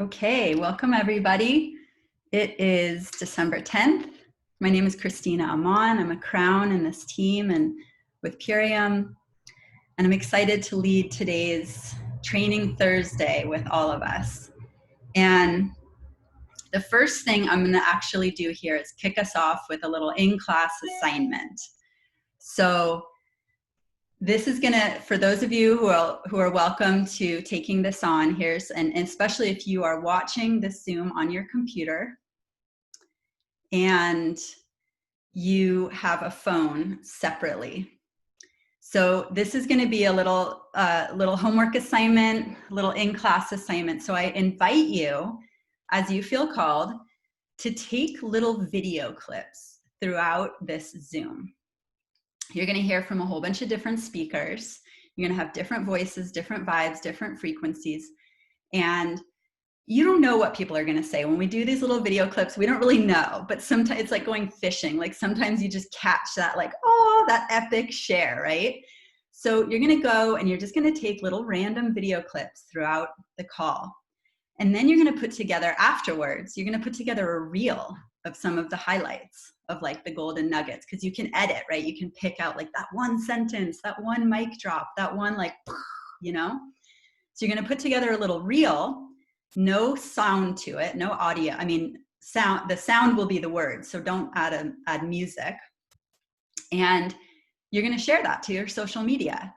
Okay, welcome everybody. It is December 10th. My name is Christina Amon. I'm a crown in this team and with Purium, and I'm excited to lead today's Training Thursday with all of us. And the first thing I'm going to actually do here is kick us off with a little in-class assignment. So this is gonna, for those of you who are welcome to taking this on, and especially if you are watching this Zoom on your computer and you have a phone separately. So this is gonna be a little homework assignment, little in-class assignment. So I invite you, as you feel called, to take little video clips throughout this Zoom. You're going to hear from a whole bunch of different speakers. You're going to have different voices, different vibes, different frequencies. And you don't know what people are going to say. When we do these little video clips, we don't really know. But sometimes it's like going fishing. Like sometimes you just catch that, like, oh, that epic share, right? So you're going to go and you're just going to take little random video clips throughout the call. And then you're going to put together afterwards, you're going to put together a reel of some of the highlights of like the golden nuggets, because you can edit, right? You can pick out like that one sentence, that one mic drop, that one like, you know? So you're going to put together a little reel, no sound to it, no audio. I mean, sound, the sound will be the words, so don't add music. And you're going to share that to your social media.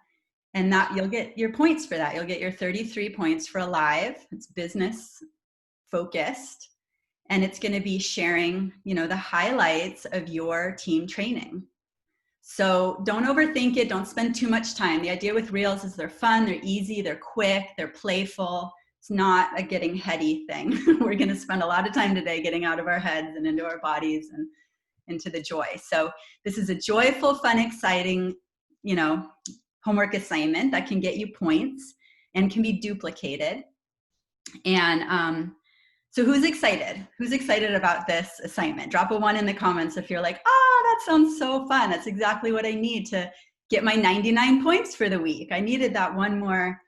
And that you'll get your points for that. You'll get your 33 points for a live. It's business focused. And it's going to be sharing, you know, the highlights of your team training. So don't overthink it. Don't spend too much time. The idea with reels is they're fun, they're easy, they're quick, they're playful. It's not a getting heady thing. We're going to spend a lot of time today getting out of our heads and into our bodies and into the joy. So this is a joyful, fun, exciting, you know, homework assignment that can get you points and can be duplicated. And so who's excited? Who's excited about this assignment? Drop a 1 in the comments if you're like, oh, that sounds so fun. That's exactly what I need to get my 99 points for the week. I needed that one more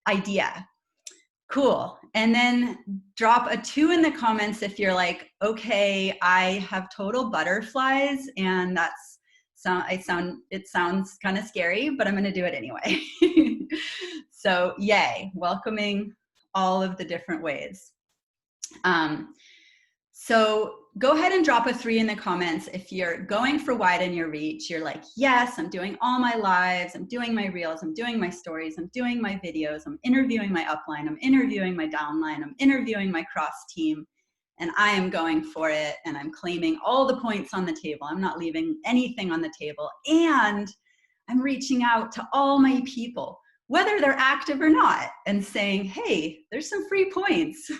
idea. Cool. And then drop a 2 in the comments if you're like, okay, I have total butterflies and it sounds kind of scary, but I'm going to do it anyway. So yay, welcoming all of the different ways. So go ahead and drop a 3 in the comments if you're going for wide in your reach. You're like, yes, I'm doing all my lives, I'm doing my reels, I'm doing my stories, I'm doing my videos, I'm interviewing my upline, I'm interviewing my downline, I'm interviewing my cross team, and I am going for it, and I'm claiming all the points on the table. I'm not leaving anything on the table, and I'm reaching out to all my people, whether they're active or not, and saying, hey, there's some free points.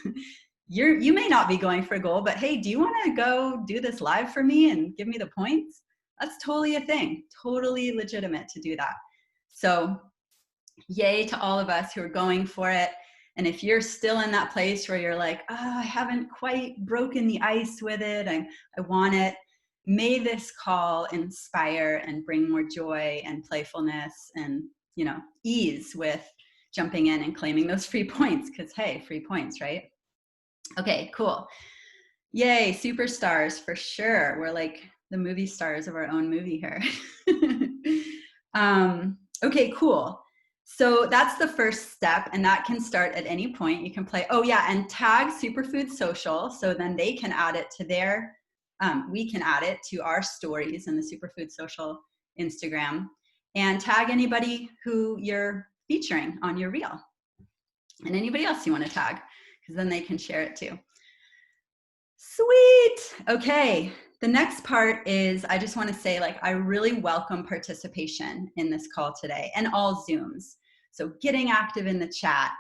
You may not be going for a goal, but hey, do you want to go do this live for me and give me the points? That's totally a thing, totally legitimate to do that. So yay to all of us who are going for it. And if you're still in that place where you're like, oh, I haven't quite broken the ice with it, I want it, may this call inspire and bring more joy and playfulness and, you know, ease with jumping in and claiming those free points, because hey, free points, right? Okay, cool. Yay, superstars for sure. We're like the movie stars of our own movie here. Okay, cool. So that's the first step, and that can start at any point. You can play, oh yeah, and tag Superfood Social, so then they can add it to their, we can add it to our stories in the Superfood Social Instagram, and tag anybody who you're featuring on your reel, and anybody else you want to tag, because then they can share it too. Sweet. Okay. The next part is, I just want to say, like, I really welcome participation in this call today and all Zooms. So getting active in the chat,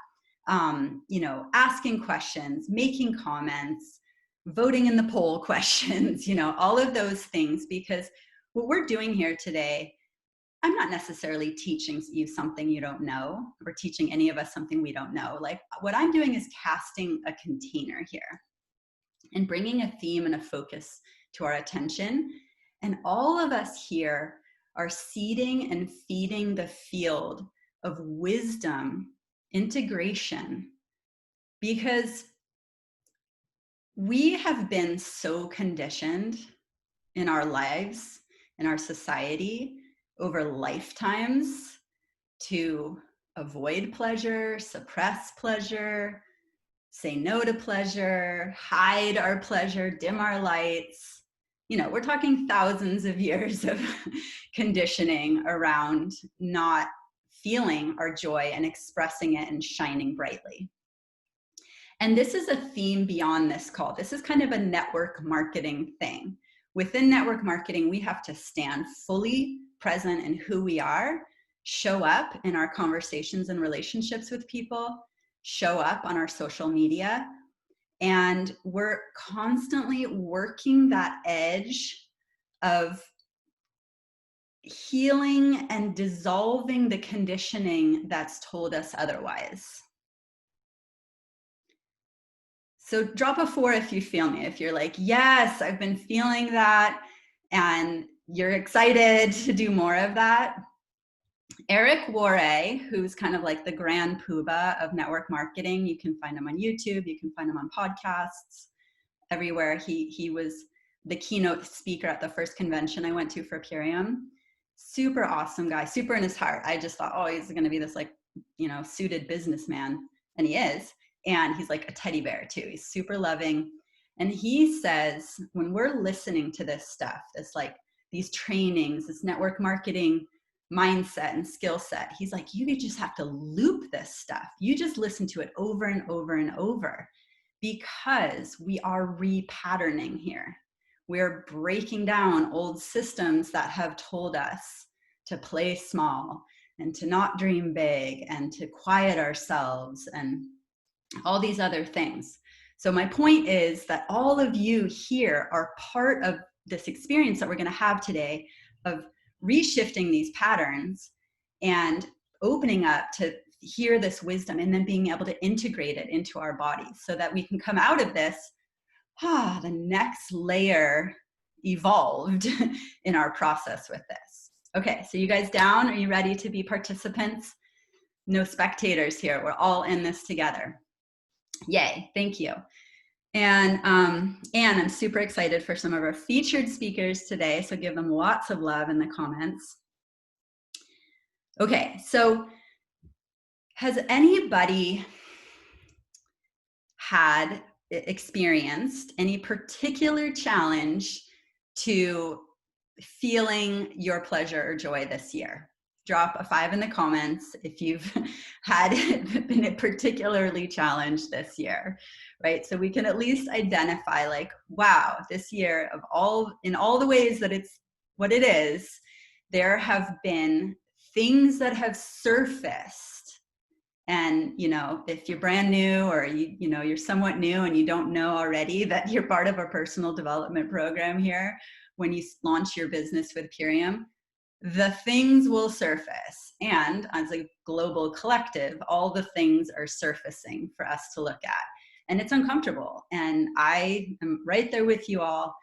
you know, asking questions, making comments, voting in the poll questions, you know, all of those things, because what we're doing here today, I'm not necessarily teaching you something you don't know, or teaching any of us something we don't know. Like, what I'm doing is casting a container here and bringing a theme and a focus to our attention. And all of us here are seeding and feeding the field of wisdom, integration, because we have been so conditioned in our lives, in our society, over lifetimes to avoid pleasure, suppress pleasure, say no to pleasure, hide our pleasure, dim our lights. You know, we're talking thousands of years of conditioning around not feeling our joy and expressing it and shining brightly. And this is a theme beyond this call. This is kind of a network marketing thing. Within network marketing, we have to stand fully present in who we are, show up in our conversations and relationships with people, show up on our social media. And we're constantly working that edge of healing and dissolving the conditioning that's told us otherwise. So drop a 4 if you feel me. If you're like, yes, I've been feeling that, and you're excited to do more of that. Eric Worre, who's kind of like the grand poobah of network marketing, you can find him on YouTube, you can find him on podcasts, everywhere. He was the keynote speaker at the first convention I went to for Purium. Super awesome guy, super in his heart. I just thought, oh, he's going to be this like, you know, suited businessman, and he is. And he's like a teddy bear too. He's super loving. And he says, when we're listening to this stuff, this like these trainings, this network marketing mindset and skill set, he's like, you just have to loop this stuff. You just listen to it over and over and over, because we are repatterning here. We're breaking down old systems that have told us to play small and to not dream big and to quiet ourselves and all these other things. So my point is that all of you here are part of this experience that we're going to have today of reshifting these patterns and opening up to hear this wisdom and then being able to integrate it into our bodies so that we can come out of this, the next layer evolved in our process with this. Okay, so you guys down? Are you ready to be participants? No spectators here. We're all in this together. Yay, thank you. And I'm super excited for some of our featured speakers today, so give them lots of love in the comments. Okay, so has anybody experienced any particular challenge to feeling your pleasure or joy this year? Drop a 5 in the comments if you've been particularly challenged this year, right? So we can at least identify like, wow, this year in all the ways that it's what it is, there have been things that have surfaced. And, you know, if you're brand new or you're somewhat new and you don't know already that you're part of a personal development program here, when you launch your business with Purium, the things will surface. And as a global collective, all the things are surfacing for us to look at. And it's uncomfortable. And I am right there with you all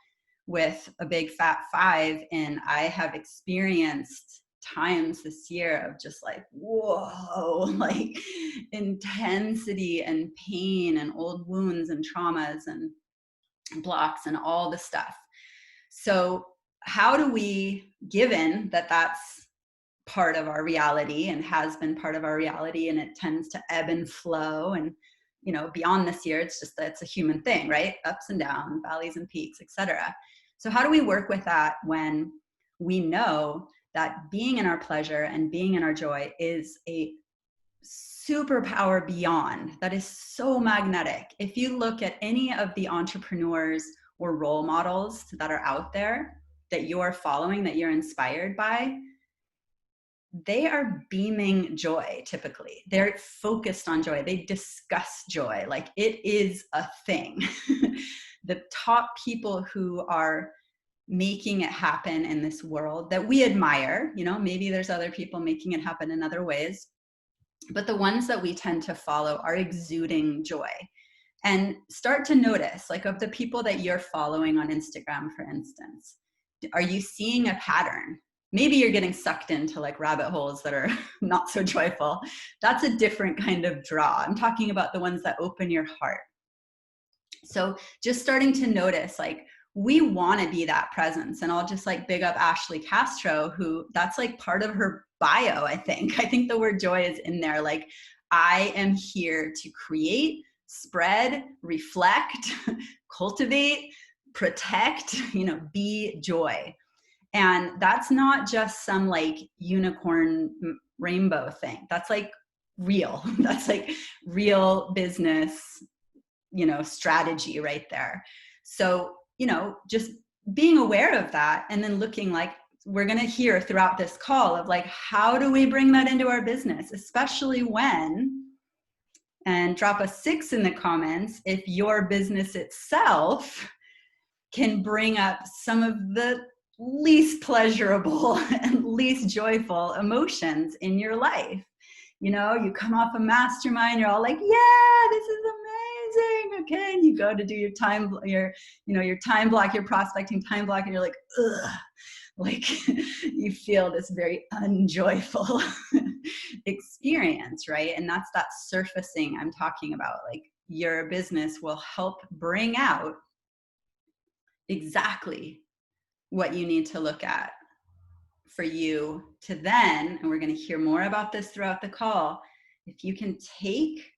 with a big fat 5. And I have experienced times this year of just like, whoa, like intensity and pain and old wounds and traumas and blocks and all the stuff. So how do we, given that that's part of our reality and has been part of our reality, and it tends to ebb and flow, and you know, beyond this year, it's just that it's a human thing, right? Ups and downs, valleys and peaks, etc. So how do we work with that when we know that being in our pleasure and being in our joy is a superpower beyond, that is so magnetic? If you look at any of the entrepreneurs or role models that are out there that you're following, that you're inspired by, they are beaming joy typically. They're focused on joy. They discuss joy like it is a thing. The top people who are making it happen in this world that we admire, you know, maybe there's other people making it happen in other ways, but the ones that we tend to follow are exuding joy. And start to notice, like, of the people that you're following on Instagram, for instance, are you seeing a pattern? Maybe you're getting sucked into like rabbit holes that are not so joyful. That's a different kind of draw. I'm talking about the ones that open your heart. So just starting to notice, like, we want to be that presence. And I'll just like big up Ashley Castro, who that's like part of her bio, I think. I think the word joy is in there. Like, I am here to create, spread, reflect, cultivate, protect, be joy. And that's not just some like unicorn rainbow thing. That's like real. That's like real business, strategy right there. So, just being aware of that, and then looking like, we're going to hear throughout this call of like, how do we bring that into our business, especially when, and drop a 6 in the comments if your business itself can bring up some of the least pleasurable and least joyful emotions in your life. You come off a mastermind, you're all like, yeah, this is amazing. Okay. And you go to do your time block, your prospecting time block, and you're like, ugh. Like, you feel this very unjoyful experience, right? And that's that surfacing I'm talking about. Like, your business will help bring out exactly what you need to look at for you to then, and we're going to hear more about this throughout the call, if you can take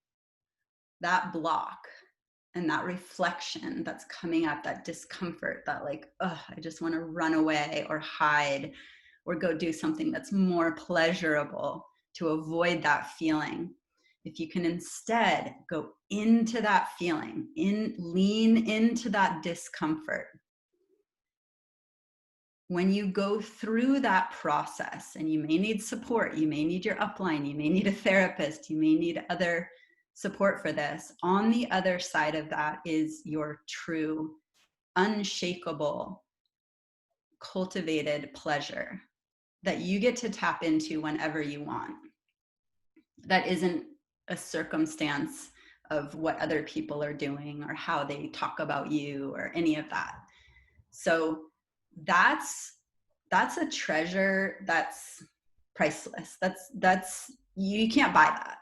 that block and that reflection that's coming up, that discomfort, that like, oh, I just want to run away or hide or go do something that's more pleasurable to avoid that feeling. If you can instead go into that feeling, lean into that discomfort. When you go through that process, and you may need support, you may need your upline, you may need a therapist, you may need other support for this, on the other side of that is your true, unshakable, cultivated pleasure that you get to tap into whenever you want. That isn't a circumstance of what other people are doing or how they talk about you or any of that. So that's a treasure that's priceless. That's you can't buy that.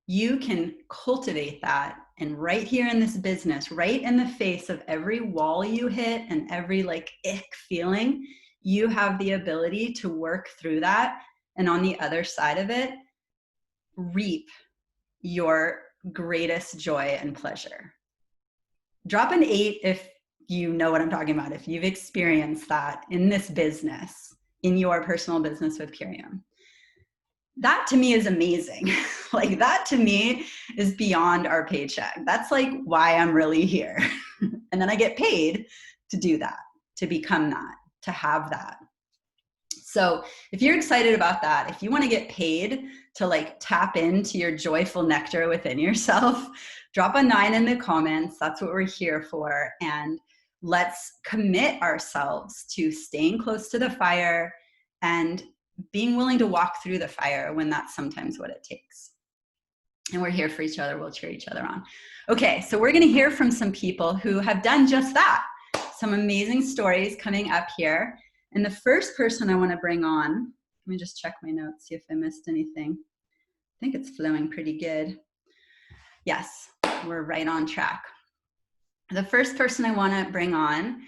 You can cultivate that, and right here in this business, right in the face of every wall you hit and every like ick feeling, you have the ability to work through that, and on the other side of it, reap your greatest joy and pleasure. Drop an 8 if you know what I'm talking about, if you've experienced that in this business, in your personal business with Purium. That to me is amazing. Like, that to me is beyond our paycheck. That's like why I'm really here. And then I get paid to do that, to become that, to have that. So if you're excited about that, if you want to get paid to like tap into your joyful nectar within yourself, drop a 9 in the comments. That's what we're here for. And let's commit ourselves to staying close to the fire and being willing to walk through the fire when that's sometimes what it takes. And we're here for each other. We'll cheer each other on. Okay, so we're going to hear from some people who have done just that. Some amazing stories coming up here. And the first person I want to bring on, let me just check my notes, see if I missed anything. I think it's flowing pretty good. Yes, we're right on track. The first person I want to bring on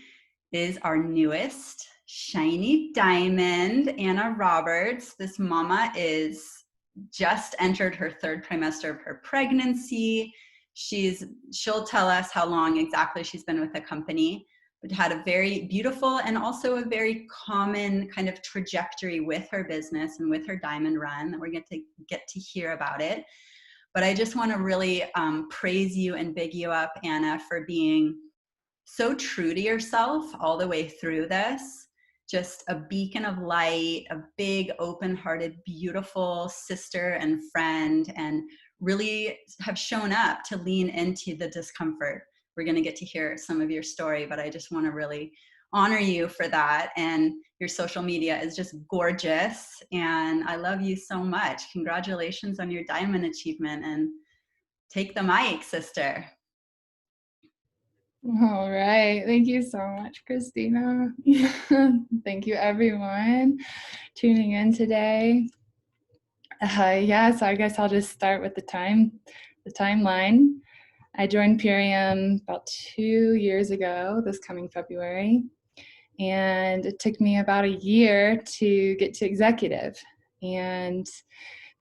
is our newest shiny diamond, Anna Roberts. This mama is just entered her 3rd trimester of her pregnancy. She'll tell us how long exactly she's been with the company, but had a very beautiful and also a very common kind of trajectory with her business and with her diamond run that we're going to get to hear about it. But I just want to really praise you and big you up, Anna, for being so true to yourself all the way through this. Just a beacon of light, a big, open-hearted, beautiful sister and friend, and really have shown up to lean into the discomfort. We're going to get to hear some of your story, but I just want to really honor you for that. And your social media is just gorgeous, and I love you so much. Congratulations on your diamond achievement, and take the mic, sister. All right. Thank you so much, Christina. Thank you, everyone, tuning in today. Yeah, so I guess I'll just start with the timeline. I joined Purium about 2 years ago, this coming February, and it took me about a year to get to executive. And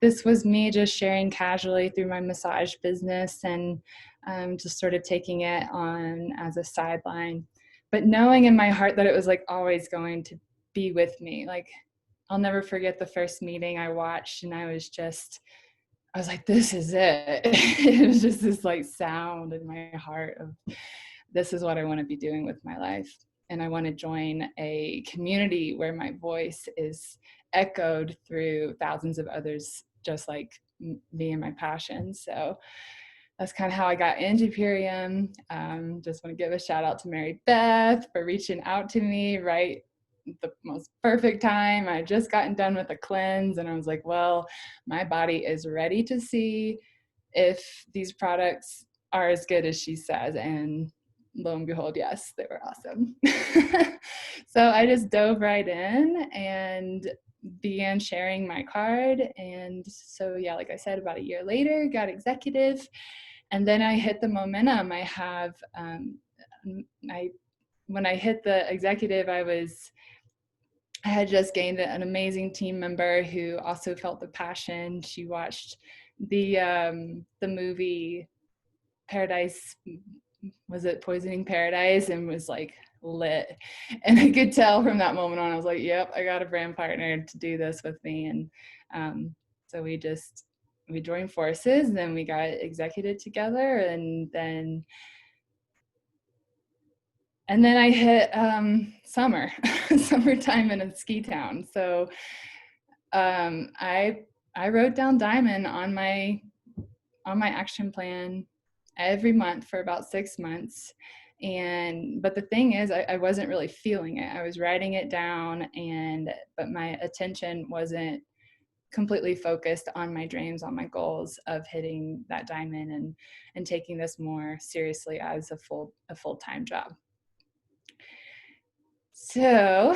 this was me just sharing casually through my massage business and just sort of taking it on as a sideline, but knowing in my heart that it was like always going to be with me. Like, I'll never forget the first meeting I watched, and I was like, this is it. It was just this like sound in my heart of, this is what I want to be doing with my life. And I want to join a community where my voice is echoed through thousands of others just like me and my passion. So that's kind of how I got into Purium. Just want to give a shout out to Mary Beth for reaching out to me right the most perfect time. I just gotten done with a cleanse, and I was like, well, my body is ready to see if these products are as good as she says. And lo and behold, yes, they were awesome. So I just dove right in and began sharing my card. And so, yeah, like I said, about a year later, got executive. And then I hit the momentum. When I hit the executive, I had just gained an amazing team member who also felt the passion. She watched the movie Paradise, was it Poisoning Paradise, and was like lit. And I could tell from that moment on, I was like, yep, I got a brand partner to do this with me. And so we joined forces, and then we got executed together, and then I hit summertime in a ski town. So I wrote down Diamond on my action plan every month for about 6 months. But the thing is, I wasn't really feeling it. I was writing it down, but my attention wasn't completely focused on my dreams, on my goals of hitting that diamond and taking this more seriously as a full-time job. So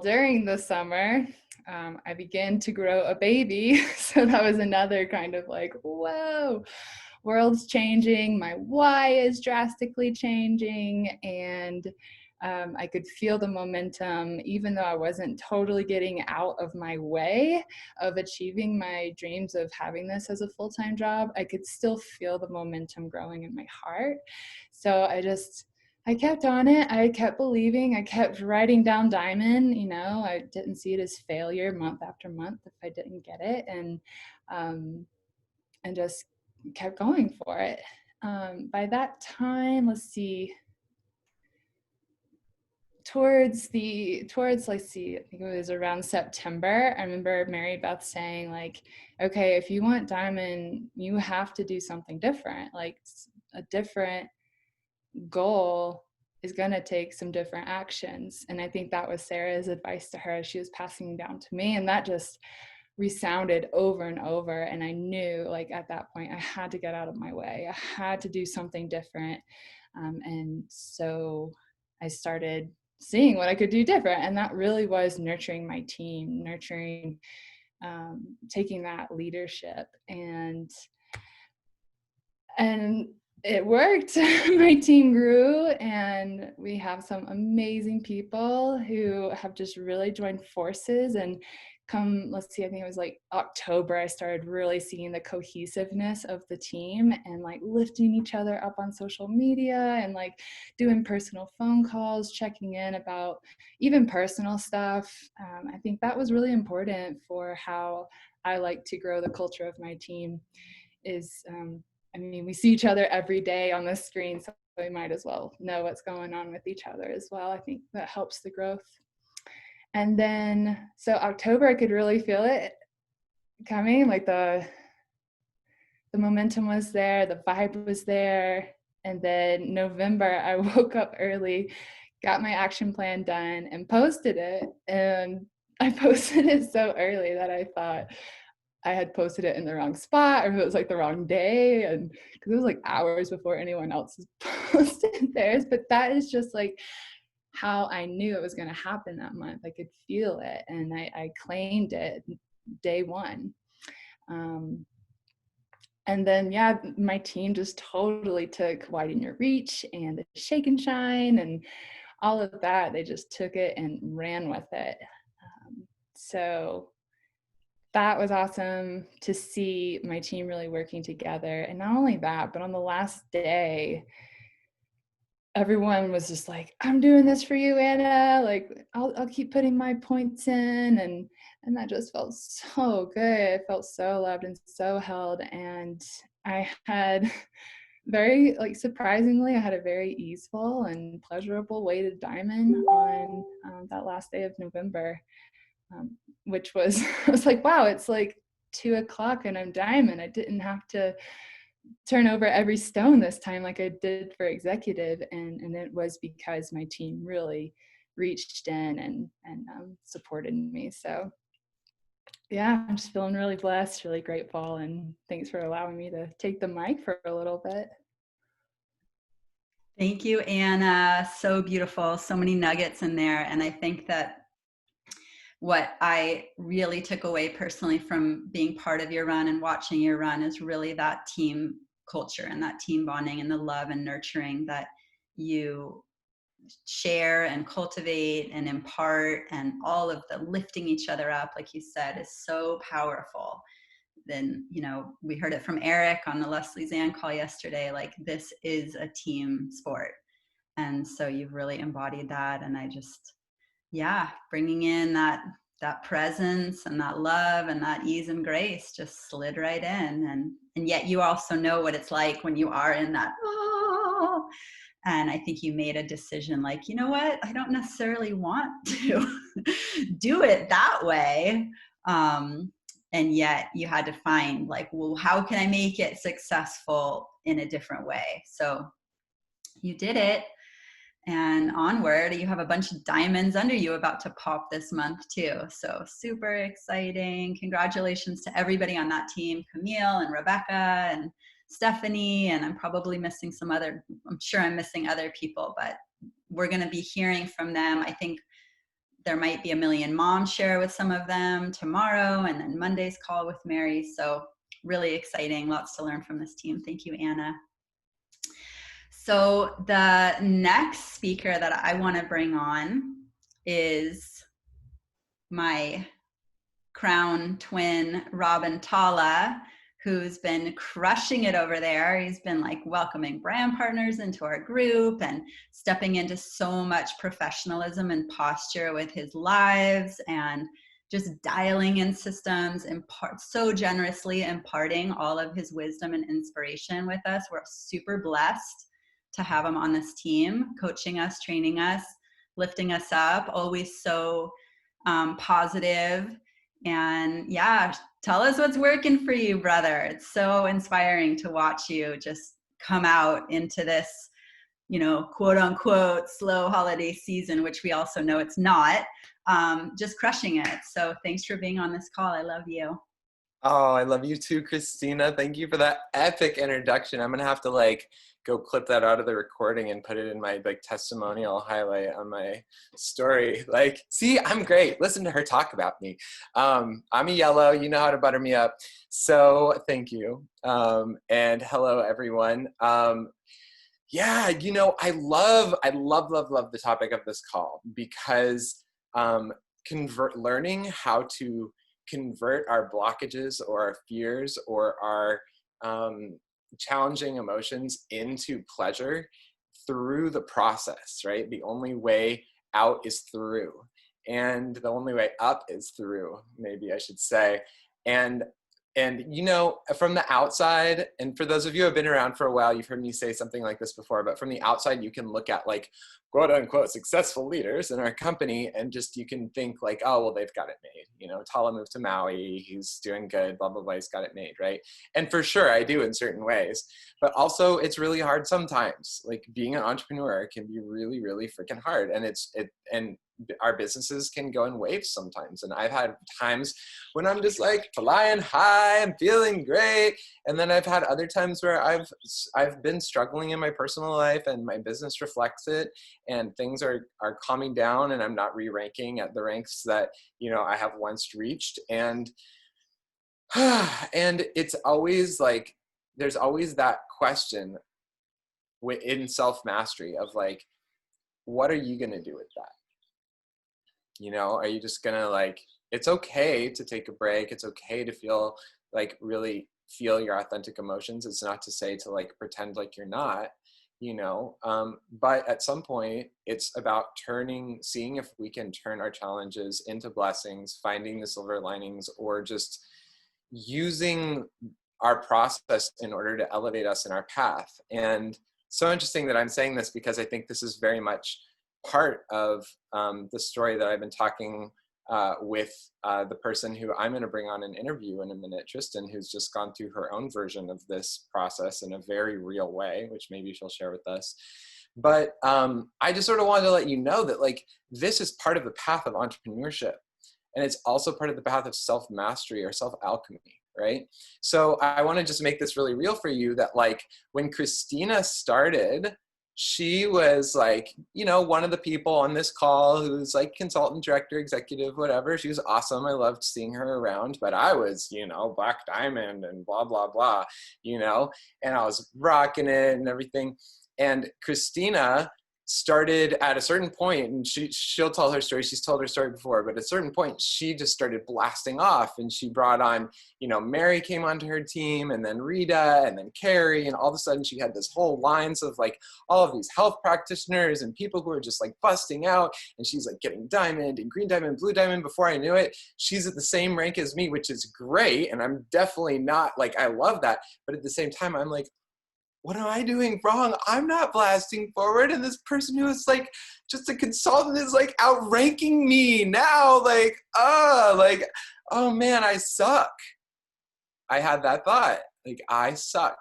during the summer, I began to grow a baby. So that was another kind of like, whoa, world's changing. My why is drastically changing. And I could feel the momentum, even though I wasn't totally getting out of my way of achieving my dreams of having this as a full-time job. I could still feel the momentum growing in my heart. So I kept on it. I kept believing. I kept writing down Diamond. I didn't see it as failure month after month if I didn't get it, and just kept going for it. By that time, let's see, towards let's see, I think it was around September, I remember Mary Beth saying, like, okay, if you want Diamond, you have to do something different. Like, a different goal is going to take some different actions. And I think that was Sarah's advice to her as she was passing down to me. And that just resounded over and over. And I knew, like, at that point, I had to get out of my way. I had to do something different. And so I started seeing what I could do different. And that really was nurturing my team, taking that leadership. And it worked. My team grew, and we have some amazing people who have just really joined forces. And let's see, I think it was like October, I started really seeing the cohesiveness of the team and like lifting each other up on social media and like doing personal phone calls, checking in about even personal stuff. I think that was really important for how I like to grow the culture of my team. We see each other every day on the screen, so we might as well know what's going on with each other as well. I think that helps the growth. And then, so October, I could really feel it coming, like the momentum was there, the vibe was there. And then November, I woke up early, got my action plan done, and posted it. And I posted it so early that I thought, I had posted it in the wrong spot, or if it was like the wrong day, and because it was like hours before anyone else posted theirs. But that is just like how I knew it was going to happen that month. I could feel it, and I claimed it day one. And then, yeah, my team just totally took Widen Your Reach and the Shake and Shine and all of that. They just took it and ran with it. So that was awesome to see my team really working together. And not only that, but on the last day, everyone was just like, I'm doing this for you, Anna. Like, I'll keep putting my points in. And that just felt so good. I felt so loved and so held. And I had very, like, surprisingly, I had a very easeful and pleasurable weighted diamond on that last day of November, which was, I was like, wow, it's like 2:00 and I'm diamond. I didn't have to turn over every stone this time like I did for executive, and it was because my team really reached in and supported me. So yeah, I'm just feeling really blessed, really grateful, and thanks for allowing me to take the mic for a little bit. Thank you, Anna. So beautiful. So many nuggets in there. And I think that what I really took away personally from being part of your run and watching your run is really that team culture and that team bonding and the love and nurturing that you share and cultivate and impart, and all of the lifting each other up, like you said, is so powerful. Then, you know, we heard it from Eric on the Leslie Zan call yesterday, like this is a team sport. And so you've really embodied that. And I just, yeah, bringing in that presence and that love and that ease and grace just slid right in. And yet you also know what it's like when you are in that, oh, and I think you made a decision like, you know what, I don't necessarily want to do it that way. And yet you had to find like, well, how can I make it successful in a different way? So you did it. And onward, you have a bunch of diamonds under you about to pop this month too. So super exciting. Congratulations to everybody on that team, Camille and Rebecca and Stephanie. And I'm probably missing I'm sure I'm missing other people, but we're going to be hearing from them. I think there might be a million moms share with some of them tomorrow, and then Monday's call with Mary. So really exciting. Lots to learn from this team. Thank you, Anna. So the next speaker that I want to bring on is my crown twin, Robin Tala, who's been crushing it over there. He's been like welcoming brand partners into our group and stepping into so much professionalism and posture with his lives, and just dialing in systems, so generously imparting all of his wisdom and inspiration with us. We're super blessed to have him on this team, coaching us, training us, lifting us up, always so positive. And yeah, tell us what's working for you, brother. It's so inspiring to watch you just come out into this, you know, quote unquote, slow holiday season, which we also know it's not, just crushing it. So thanks for being on this call. I love you. Oh, I love you too, Christina. Thank you for that epic introduction. I'm going to have to like go clip that out of the recording and put it in my like testimonial highlight on my story. Like, see, I'm great. Listen to her talk about me. I'm a yellow. You know how to butter me up. So thank you. And hello, everyone. Yeah, you know, I love the topic of this call because learning how to convert our blockages or our fears or our challenging emotions into pleasure through the process, right? The only way out is through, and the only way up is through, maybe I should say. And you know, from the outside, and for those of you who have been around for a while, you've heard me say something like this before, but from the outside, you can look at like quote unquote successful leaders in our company and just, you can think like, oh, well, they've got it made. You know, Tala moved to Maui, he's doing good, blah, blah, blah, he's got it made, right? And for sure, I do in certain ways, but also it's really hard sometimes. Like being an entrepreneur can be really, really freaking hard. And our businesses can go in waves sometimes. And I've had times when I'm just like flying high, I'm feeling great. And then I've had other times where I've been struggling in my personal life, and my business reflects it, and things are calming down, and I'm not re-ranking at the ranks that, you know, I have once reached. And and it's always like, there's always that question in self-mastery of like, what are you going to do with that? You know, are you just going to like, it's okay to take a break. It's okay to feel like, really feel your authentic emotions. It's not to say to like pretend like you're not, you know, but at some point it's about seeing if we can turn our challenges into blessings, finding the silver linings, or just using our process in order to elevate us in our path. And so interesting that I'm saying this, because I think this is very much part of the story that I've been talking with the person who I'm going to bring on an interview in a minute, Tristan, who's just gone through her own version of this process in a very real way, which maybe she'll share with us. But I just sort of wanted to let you know that like, this is part of the path of entrepreneurship. And it's also part of the path of self-mastery or self-alchemy, right? So I want to just make this really real for you, that like, when Christina started, she was like, you know, one of the people on this call who's like consultant, director, executive, whatever. She was awesome. I loved seeing her around, but I was, you know, Black Diamond and blah, blah, blah, you know, and I was rocking it and everything. And Christina started at a certain point, and she'll tell her story. She's told her story before, but at a certain point, she just started blasting off, and she brought on, you know, Mary came onto her team, and then Rita, and then Carrie, and all of a sudden she had this whole lines of like all of these health practitioners and people who are just like busting out, and she's like getting diamond and green diamond, blue diamond. Before I knew it, she's at the same rank as me, which is great. And I'm definitely not like, I love that. But at the same time, I'm like, what am I doing wrong? I'm not blasting forward. And this person who is like just a consultant is like outranking me now. Like, oh man, I suck. I had that thought. Like, I suck.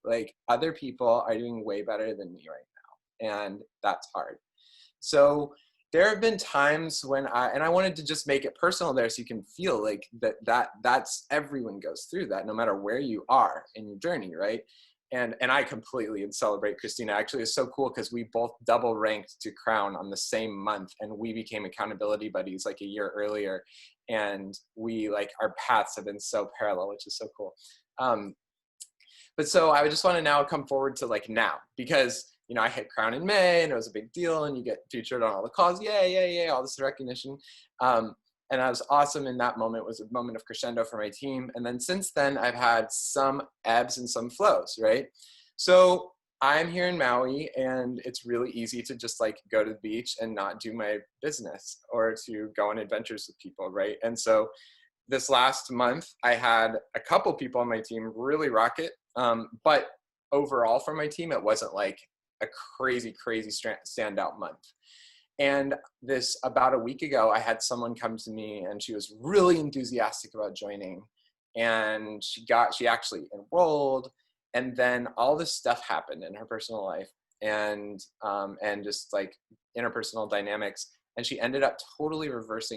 Like, other people are doing way better than me right now. And that's hard. So there have been times when I wanted to just make it personal there, so you can feel like that's everyone goes through that, no matter where you are in your journey, right? And I completely celebrate Christina. Actually, it's so cool because we both double ranked to Crown on the same month, and we became accountability buddies like a year earlier. And we like, our paths have been so parallel, which is so cool. But so I would just want to now come forward to like now, because, you know, I hit Crown in May and it was a big deal, and you get featured on all the calls. Yay, all this recognition. And I was awesome in that moment. It was a moment of crescendo for my team. And then since then, I've had some ebbs and some flows, right? So I'm here in Maui, and it's really easy to just like go to the beach and not do my business, or to go on adventures with people, right? And so this last month, I had a couple people on my team really rock it. But overall for my team, it wasn't like a crazy standout month. And this, about a week ago, I had someone come to me, and she was really enthusiastic about joining, and she actually enrolled, and then all this stuff happened in her personal life, and just like interpersonal dynamics. And she ended up totally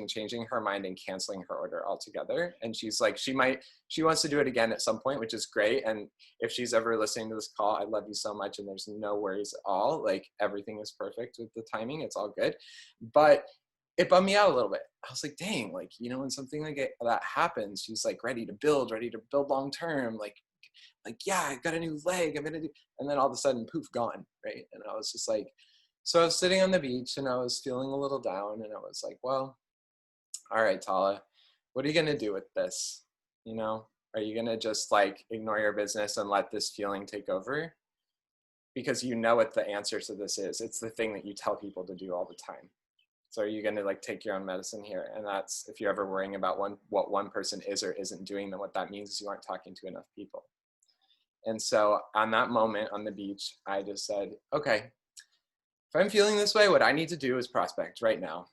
changing her mind and canceling her order altogether. And she's like, she wants to do it again at some point, which is great. And if she's ever listening to this call, I love you so much. And there's no worries at all. Like, everything is perfect with the timing. It's all good. But it bummed me out a little bit. I was like, dang, like, you know, when something like that happens, she's like ready to build long-term, like, yeah, I got a new leg, I'm going to do, and then all of a sudden, poof, gone. Right. And I was just like, so I was sitting on the beach, and I was feeling a little down, and I was like, well, all right, Tala, what are you going to do with this? You know, are you going to just like ignore your business and let this feeling take over? Because you know what the answer to this is. It's the thing that you tell people to do all the time. So are you going to like take your own medicine here? And that's, if you're ever worrying about what one person is or isn't doing, then what that means is you aren't talking to enough people. And so on that moment on the beach, I just said, okay, if I'm feeling this way, what I need to do is prospect right now.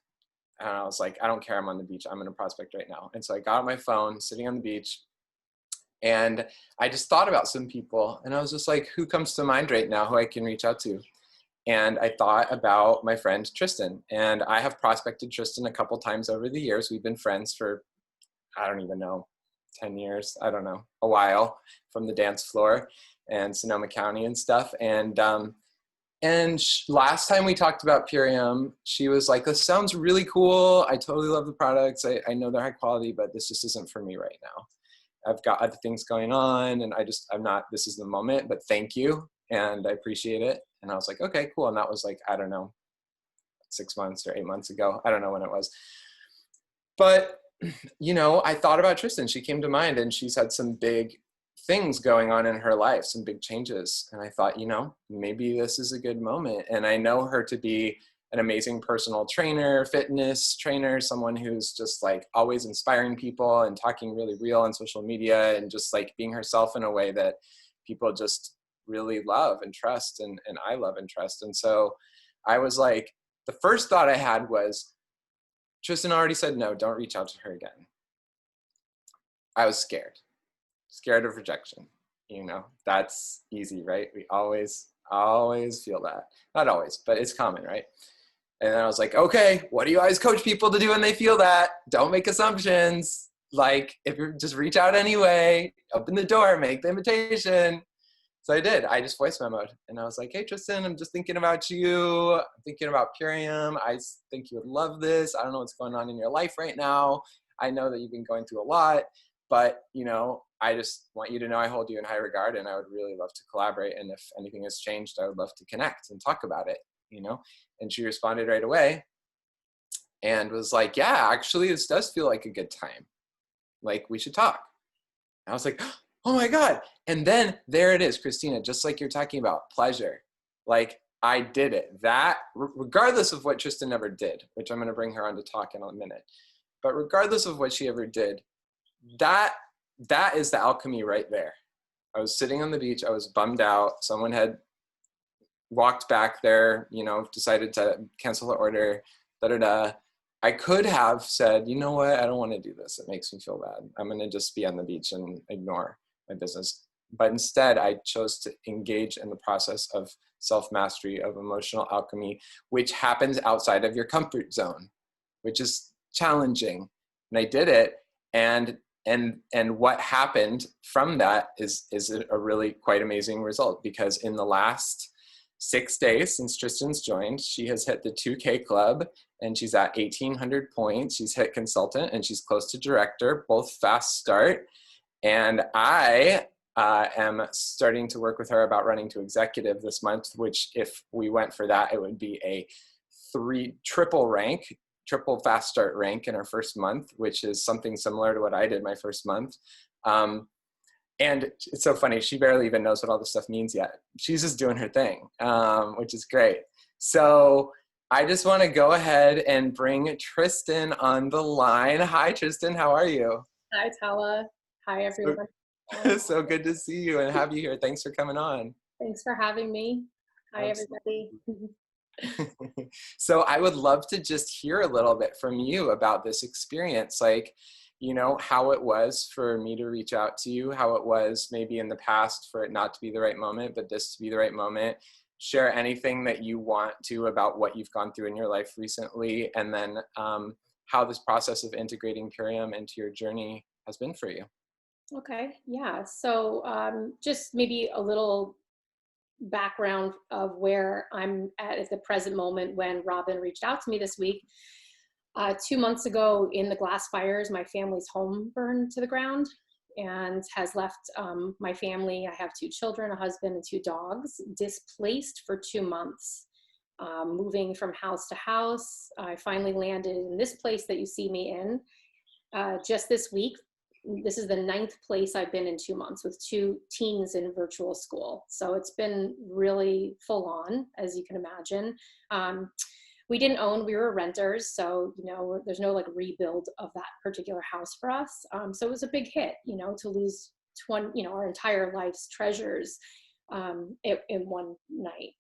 And I was like, I don't care, I'm on the beach, I'm gonna prospect right now. And so I got on my phone, sitting on the beach, and I just thought about some people, and I was just like, who comes to mind right now who I can reach out to? And I thought about my friend Tristan, and I have prospected Tristan a couple times over the years. We've been friends for, I don't even know, 10 years, I don't know, a while, from the dance floor and Sonoma County and stuff. And last time we talked about Purium, she was like, this sounds really cool. I totally love the products. I know they're high quality, but this just isn't for me right now. I've got other things going on, and I'm not, this is the moment, but thank you. And I appreciate it. And I was like, okay, cool. And that was like, I don't know, 6 months or 8 months ago. I don't know when it was. But, I thought about Tristan. She came to mind, and she's had some big things going on in her life, some big changes. And I thought, maybe this is a good moment. And I know her to be an amazing personal trainer, fitness trainer, someone who's just like always inspiring people and talking really real on social media, and just like being herself in a way that people just really love and trust, and I love and trust. And so I was like, the first thought I had was, Tristan already said no, don't reach out to her again. I was scared of rejection. That's easy, right? We always feel that. Not always, but it's common, right? And then I was like, okay, what do you always coach people to do when they feel that? Don't make assumptions. Like, if you just reach out anyway, open the door, make the invitation. So I did. I just voice memoed, and I was like, hey, Tristan, I'm just thinking about you. I'm thinking about Purium. I think you would love this. I don't know what's going on in your life right now. I know that you've been going through a lot, but, I just want you to know I hold you in high regard, and I would really love to collaborate. And if anything has changed, I would love to connect and talk about it, And she responded right away and was like, yeah, actually, this does feel like a good time. Like, we should talk. And I was like, oh my God. And then there it is, Christina, just like you're talking about, pleasure. Like, I did it. That, regardless of what Tristan ever did, which I'm going to bring her on to talk in a minute, but regardless of what she ever did, that is the alchemy right there. I was sitting on the beach. I was bummed out. Someone had walked back there, decided to cancel the order, I could have said, you know what? I don't want to do this. It makes me feel bad. I'm going to just be on the beach and ignore my business. But instead, I chose to engage in the process of self-mastery, of emotional alchemy, which happens outside of your comfort zone, which is challenging. And I did it. And what happened from that is a really quite amazing result, because in the last 6 days since Tristan's joined, she has hit the 2K club, and she's at 1,800 points. She's hit consultant, and she's close to director, both fast start. And I am starting to work with her about running to executive this month, which if we went for that, it would be a triple fast start rank in our first month, which is something similar to what I did my first month. And it's so funny, she barely even knows what all this stuff means yet. She's just doing her thing, which is great. So I just want to go ahead and bring Tristan on the line. Hi, Tristan, how are you? Hi, Tala. Hi, everyone. So good to see you and have you here. Thanks for coming on. Thanks for having me. Hi, Absolutely. everybody. So I would love to just hear a little bit from you about this experience, like, how it was for me to reach out to you, how it was maybe in the past for it not to be the right moment, but this to be the right moment. Share anything that you want to about what you've gone through in your life recently, and then how this process of integrating Purium into your journey has been for you. Okay, yeah. So just maybe a little background of where I'm at the present moment when Robin reached out to me this week. 2 months ago in the glass fires, my family's home burned to the ground and has left my family. I have 2 children, a husband and 2 dogs, displaced for 2 months, moving from house to house. I finally landed in this place that you see me in just this week. This is the 9th place I've been in 2 months with 2 teens in virtual school. So it's been really full on, as you can imagine. We didn't own, we were renters. So, there's no like rebuild of that particular house for us. So it was a big hit, to lose our entire life's treasures in one night.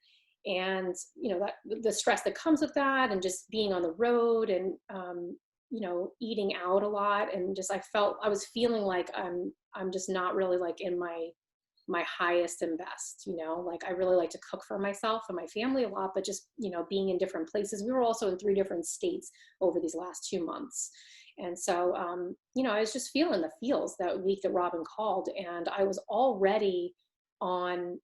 And, that the stress that comes with that, and just being on the road, and, eating out a lot, and just I was feeling like I'm just not really like in my my highest and best, you know, like I really like to cook for myself and my family a lot, but just, you know, being in different places. We were also in 3 different states over these last 2 months. And so, you know, I was just feeling the feels that week that Robin called, and I was already on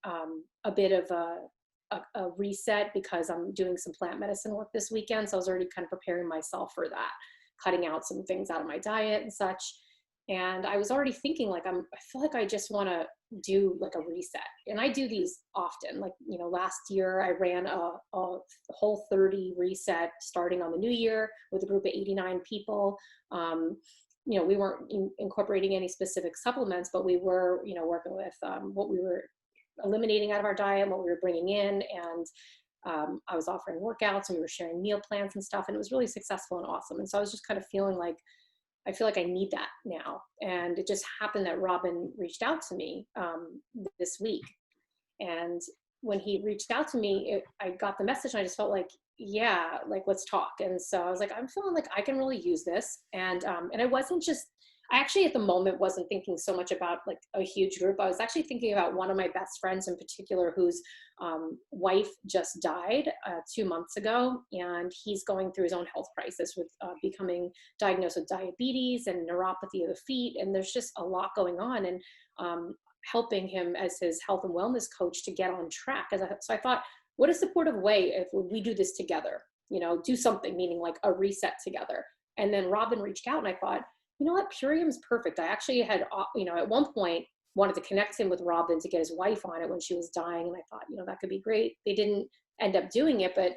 a bit of a reset because I'm doing some plant medicine work this weekend. So I was already kind of preparing myself for that, cutting out some things out of my diet and such. And I was already thinking like, I feel like I just want to do like a reset. And I do these often. Like, you know, last year I ran a whole 30 reset starting on the new year with a group of 89 people. You know, we weren't incorporating any specific supplements, but we were, you know, working with what we were eliminating out of our diet and what we were bringing in. And I was offering workouts and we were sharing meal plans and stuff. And it was really successful and awesome. And so I was just kind of feeling like, I feel like I need that now. And it just happened that Robin reached out to me this week. And when he reached out to me, I got the message and I just felt like, yeah, like, let's talk. And so I was like, I'm feeling like I can really use this. And I wasn't just, I actually at the moment wasn't thinking so much about like a huge group. I was actually thinking about one of my best friends in particular whose wife just died 2 months ago. And he's going through his own health crisis with becoming diagnosed with diabetes and neuropathy of the feet. And there's just a lot going on. And helping him as his health and wellness coach to get on track. So I thought, what a supportive way if we do this together, you know, do something, meaning like a reset together. And then Robin reached out and I thought, you know what, Purium's perfect. I actually had, you know, at one point wanted to connect him with Robin to get his wife on it when she was dying. And I thought, you know, that could be great. They didn't end up doing it, but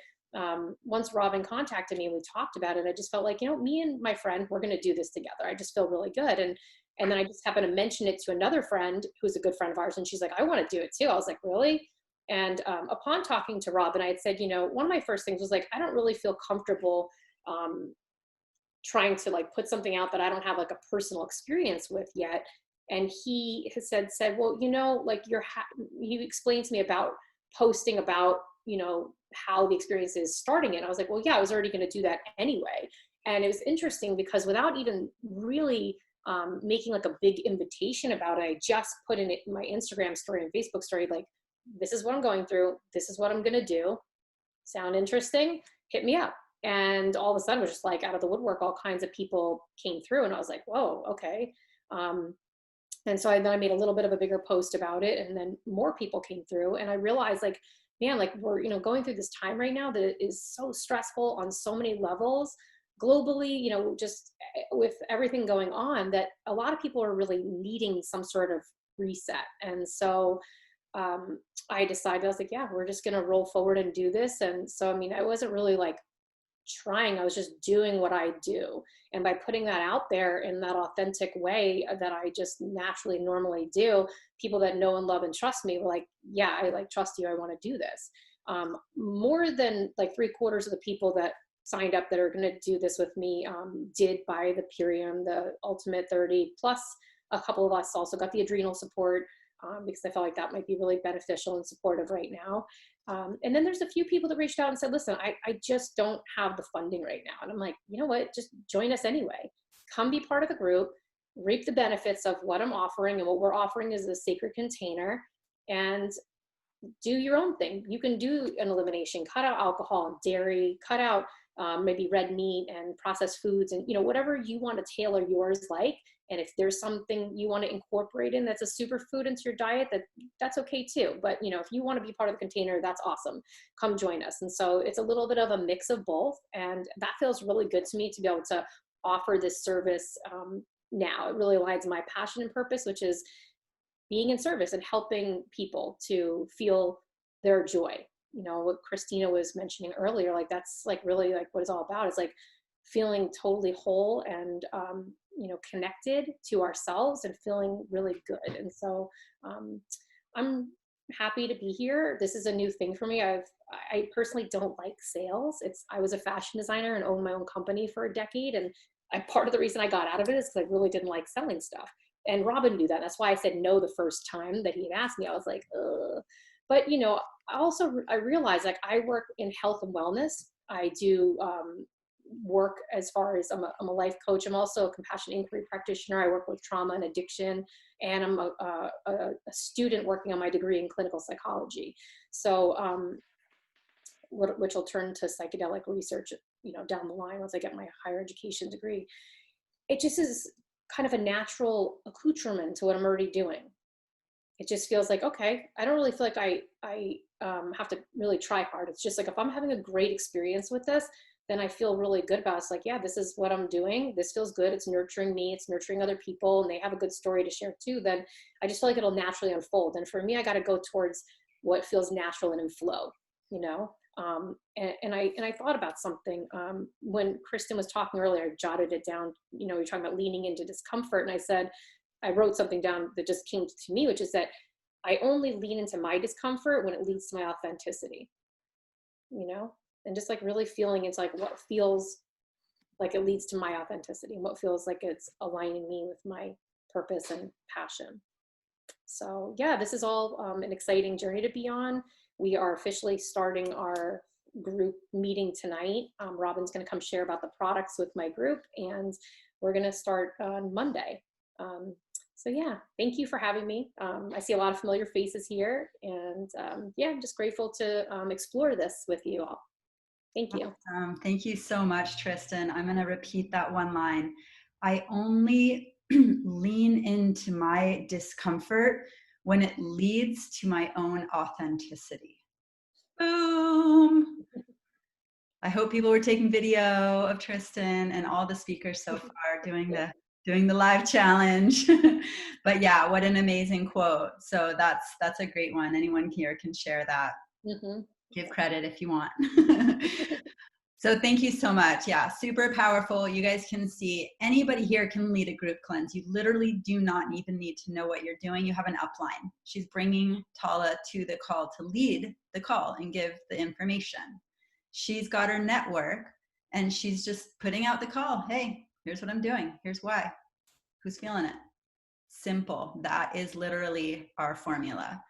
once Robin contacted me and we talked about it, I just felt like, you know, me and my friend, we're going to do this together. I just feel really good. And then I just happened to mention it to another friend who's a good friend of ours. And she's like, I want to do it too. I was like, really? And upon talking to Robin, I had said, you know, one of my first things was like, I don't really feel comfortable trying to like put something out that I don't have like a personal experience with yet. And he has said, well, you know, like he explained to me about posting about, you know, how the experience is starting it. And I was like, well, yeah, I was already going to do that anyway. And it was interesting because without even really making like a big invitation about it, I just put in my Instagram story and Facebook story, like, this is what I'm going through. This is what I'm going to do. Sound interesting? Hit me up. And all of a sudden, it was just like out of the woodwork, all kinds of people came through. And I was like, whoa, okay. And so then I made a little bit of a bigger post about it. And then more people came through. And I realized like, man, like we're, you know, going through this time right now that is so stressful on so many levels globally, you know, just with everything going on, that a lot of people are really needing some sort of reset. And so I decided, I was like, yeah, we're just going to roll forward and do this. And so, I mean, I wasn't really like trying, I was just doing what I do. And by putting that out there in that authentic way that I just naturally normally do, people that know and love and trust me were like, yeah, I like trust you. I want to do this. More than like 3/4 of the people that signed up that are going to do this with me did buy the Purium, the Ultimate 30, plus a couple of us also got the adrenal support because I felt like that might be really beneficial and supportive right now. And then there's a few people that reached out and said, listen, I just don't have the funding right now. And I'm like, you know what, just join us anyway. Come be part of the group, reap the benefits of what I'm offering. And what we're offering is a sacred container, and do your own thing. You can do an elimination, cut out alcohol and dairy, cut out maybe red meat and processed foods, and, you know, whatever you want to tailor yours like. And if there's something you want to incorporate in that's a superfood into your diet, that's okay too. But, you know, if you want to be part of the container, that's awesome. Come join us. And so it's a little bit of a mix of both. And that feels really good to me to be able to offer this service now. It really aligns my passion and purpose, which is being in service and helping people to feel their joy. You know, what Christina was mentioning earlier, like that's like really like what it's all about. It's like feeling totally whole and, you know, connected to ourselves and feeling really good. And so I'm happy to be here. This is a new thing for me. I personally don't like sales. I was a fashion designer and owned my own company for a decade. And part of the reason I got out of it is because I really didn't like selling stuff. And Robin knew that. That's why I said no the first time that he had asked me. I was like, ugh. But, you know, I realized like I work in health and wellness. I do work as far as I'm a life coach. I'm also a compassion inquiry practitioner. I work with trauma and addiction, and I'm a student working on my degree in clinical psychology. So, which will turn to psychedelic research, down the line once I get my higher education degree. It just is kind of a natural accoutrement to what I'm already doing. It just feels like, okay, I don't really feel like I have to really try hard. It's just like, if I'm having a great experience with this, then I feel really good about it. It's like, yeah, this is what I'm doing. This feels good. It's nurturing me. It's nurturing other people, and they have a good story to share too. Then I just feel like it'll naturally unfold. And for me, I got to go towards what feels natural and in flow, and I thought about something when Kristen was talking earlier. I jotted it down. You're talking about leaning into discomfort, and I wrote something down that just came to me, which is that I only lean into my discomfort when it leads to my authenticity, and just like really feeling it's like what feels like it leads to my authenticity and what feels like it's aligning me with my purpose and passion. So yeah, this is all an exciting journey to be on. We are officially starting our group meeting tonight. Robin's going to come share about the products with my group, and we're going to start on Monday. So yeah, thank you for having me. I see a lot of familiar faces here, and yeah, I'm just grateful to explore this with you all. Thank you. Thank you so much, Tristan. I'm going to repeat that one line. I only lean into my discomfort when it leads to my own authenticity. Boom. I hope people were taking video of Tristan and all the speakers so far doing the live challenge. But yeah, what an amazing quote. So that's a great one. Anyone here can share that. Mm-hmm. Give credit if you want. So thank you so much. Yeah, super powerful. You guys can see anybody here can lead a group cleanse. You literally do not even need to know what you're doing. You have an upline. She's bringing Tala to the call to lead the call and give the information. She's got her network and she's just putting out the call. Hey, here's what I'm doing. Here's why. Who's feeling it? Simple. That is literally our formula.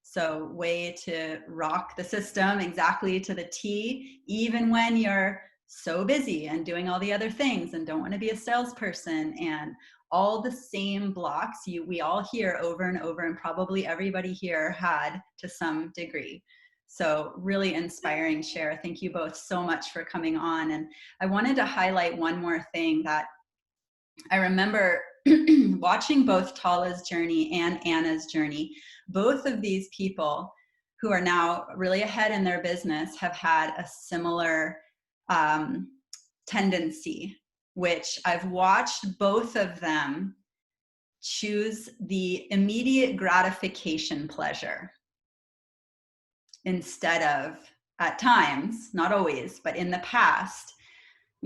So way to rock the system exactly to the T, even when you're so busy and doing all the other things and don't want to be a salesperson and all the same blocks we all hear over and over, and probably everybody here had to some degree. So really inspiring share. Thank you both so much for coming on. And I wanted to highlight one more thing that I remember watching both Tala's journey and Anna's journey. Both of these people who are now really ahead in their business have had a similar tendency, which I've watched both of them choose the immediate gratification pleasure instead of, at times, not always, but in the past,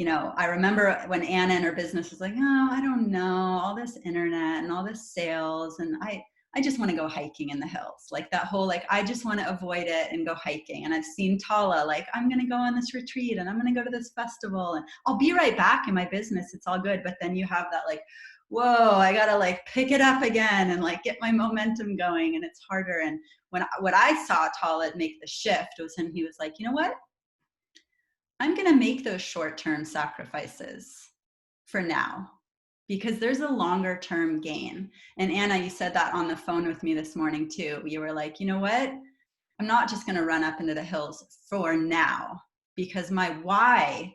I remember when Anna and her business was like, oh, I don't know, all this internet and all this sales, and I just want to go hiking in the hills. Like that whole, I just want to avoid it and go hiking. And I've seen Tala, I'm going to go on this retreat and I'm going to go to this festival and I'll be right back in my business. It's all good. But then you have that whoa, I got to pick it up again and get my momentum going. And it's harder. And what I saw Tala make the shift was when he was like, you know what? I'm going to make those short-term sacrifices for now because there's a longer-term gain. And Anna, you said that on the phone with me this morning too. You were like, you know what? I'm not just going to run up into the hills for now because my why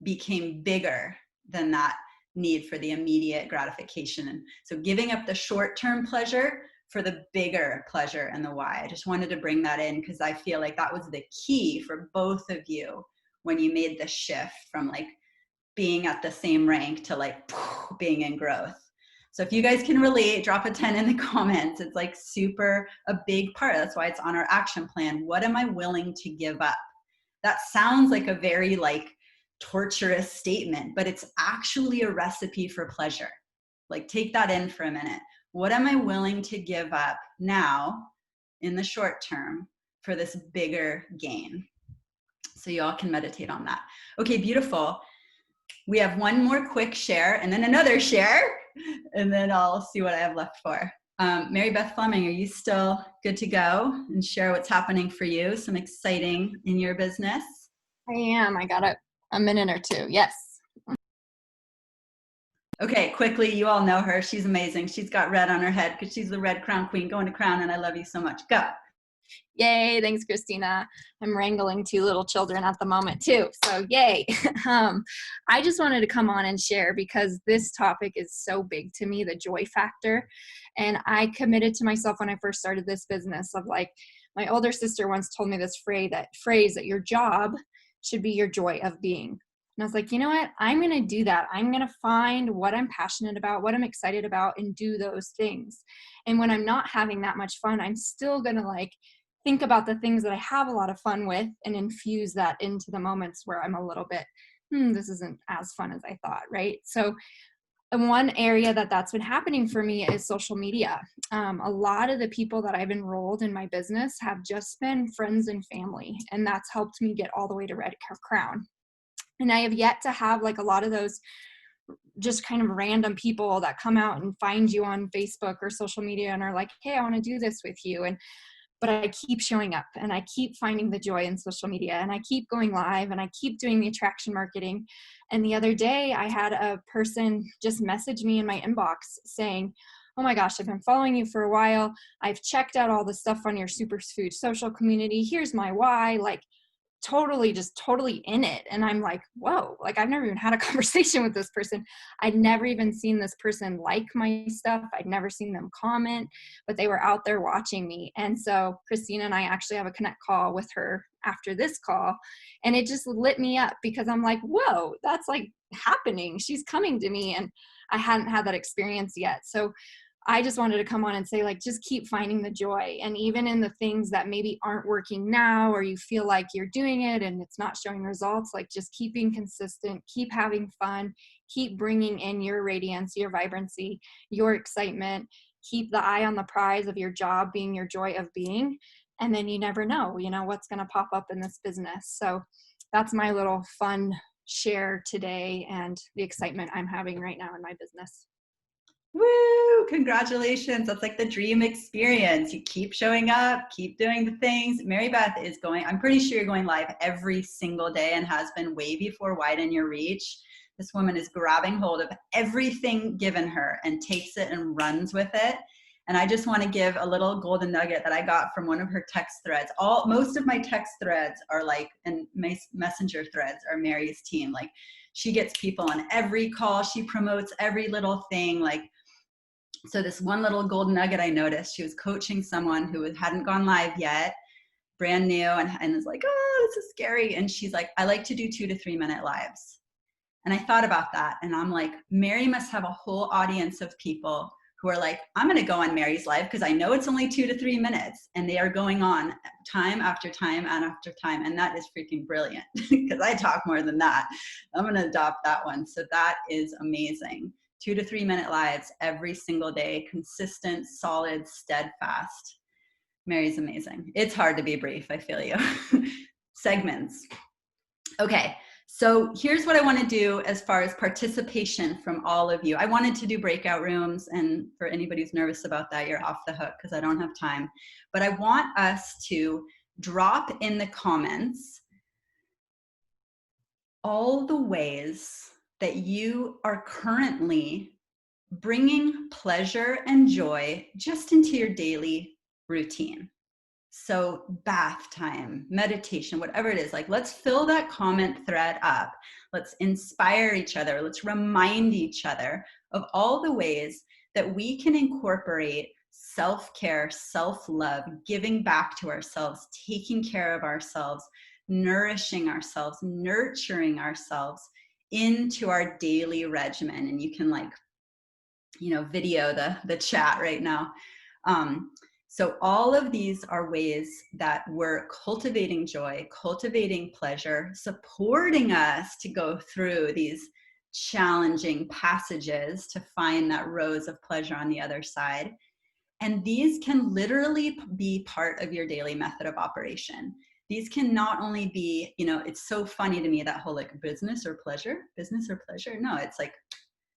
became bigger than that need for the immediate gratification. And so giving up the short-term pleasure for the bigger pleasure and the why. I just wanted to bring that in because I feel like that was the key for both of you when you made the shift from being at the same rank to being in growth. So if you guys can relate, drop a 10 in the comments. It's super a big part. That's why it's on our action plan. What am I willing to give up? That sounds like a very torturous statement, but it's actually a recipe for pleasure. Take that in for a minute. What am I willing to give up now in the short term for this bigger gain? So y'all can meditate on that. Okay, beautiful. We have one more quick share and then another share, and then I'll see what I have left for. Mary Beth Fleming, are you still good to go and share what's happening for you? Some exciting in your business? I am. I got a minute or two. Yes. Okay, quickly, you all know her. She's amazing. She's got red on her head because she's the red crown queen. Going to crown, and I love you so much. Go. Yay, thanks, Christina. I'm wrangling 2 little children at the moment too, so yay. I just wanted to come on and share because this topic is so big to me, the joy factor. And I committed to myself when I first started this business of like, my older sister once told me this phrase that your job should be your joy of being. And I was like, you know what? I'm going to do that. I'm going to find what I'm passionate about, what I'm excited about, and do those things. And when I'm not having that much fun, I'm still going to like think about the things that I have a lot of fun with and infuse that into the moments where I'm a little bit, this isn't as fun as I thought, right? So one area that's been happening for me is social media. A lot of the people that I've enrolled in my business have just been friends and family, and that's helped me get all the way to Red Crown. And I have yet to have like a lot of those just kind of random people that come out and find you on Facebook or social media and are like, hey, I want to do this with you. But I keep showing up and I keep finding the joy in social media and I keep going live and I keep doing the attraction marketing. And the other day I had a person just message me in my inbox saying, oh my gosh, I've been following you for a while. I've checked out all the stuff on your Superfood social community. Here's my why. Like, totally in it. And I'm like, whoa, like I've never even had a conversation with this person. I'd never even seen this person like my stuff. I'd never seen them comment, but they were out there watching me. And so Christina and I actually have a connect call with her after this call. And it just lit me up because I'm like, whoa, that's like happening. She's coming to me. And I hadn't had that experience yet. So I just wanted to come on and say, like, just keep finding the joy. And even in the things that maybe aren't working now, or you feel like you're doing it and it's not showing results, like just keep being consistent, keep having fun, keep bringing in your radiance, your vibrancy, your excitement, keep the eye on the prize of your job being your joy of being. And then you never know, what's going to pop up in this business. So that's my little fun share today and the excitement I'm having right now in my business. Woo! Congratulations. That's like the dream experience. You keep showing up, keep doing the things. Mary Beth is going, I'm pretty sure you're going live every single day and has been way before Widen Your Reach. This woman is grabbing hold of everything given her and takes it and runs with it. And I just want to give a little golden nugget that I got from one of her text threads. Most of my text threads are like, and messenger threads are Mary's team. Like she gets people on every call. She promotes every little thing. Like, so this one little golden nugget I noticed, she was coaching someone who hadn't gone live yet, brand new, and is like, oh, this is scary. And she's like, I like to do 2 to 3 minute lives. And I thought about that. And I'm like, Mary must have a whole audience of people who are like, I'm going to go on Mary's live because I know it's only 2 to 3 minutes. And they are going on time after time and after time. And that is freaking brilliant because I talk more than that. I'm going to adopt that one. So that is amazing. 2 to 3 minute lives every single day, consistent, solid, steadfast. Mary's amazing. It's hard to be brief. I feel you. Segments. Okay. So here's what I want to do as far as participation from all of you. I wanted to do breakout rooms, and for anybody who's nervous about that, you're off the hook because I don't have time. But I want us to drop in the comments all the ways that you are currently bringing pleasure and joy just into your daily routine. So bath time, meditation, whatever it is, like let's fill that comment thread up. Let's inspire each other. Let's remind each other of all the ways that we can incorporate self-care, self-love, giving back to ourselves, taking care of ourselves, nourishing ourselves, nurturing ourselves into our daily regimen. And you can video the chat right now. So all of these are ways that we're cultivating joy, cultivating pleasure, supporting us to go through these challenging passages to find that rose of pleasure on the other side. And these can literally be part of your daily method of operation. These can not only be, it's so funny to me that whole like business or pleasure. No, it's like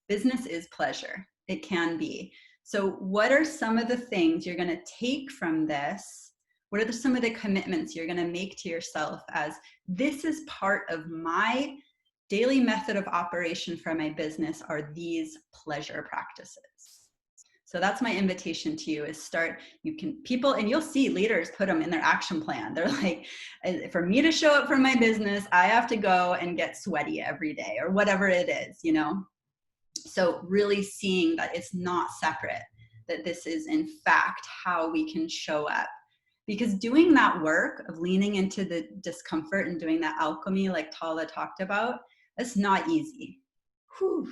business is pleasure. It can be. So what are some of the things you're going to take from this? What are some of the commitments you're going to make to yourself as this is part of my daily method of operation for my business are these pleasure practices. So that's my invitation to you, is start, people, and you'll see leaders put them in their action plan. They're like, for me to show up for my business, I have to go and get sweaty every day, or whatever it is, you know? So really seeing that it's not separate, that this is in fact how we can show up. Because doing that work of leaning into the discomfort and doing that alchemy, like Tala talked about, it's not easy. Whew.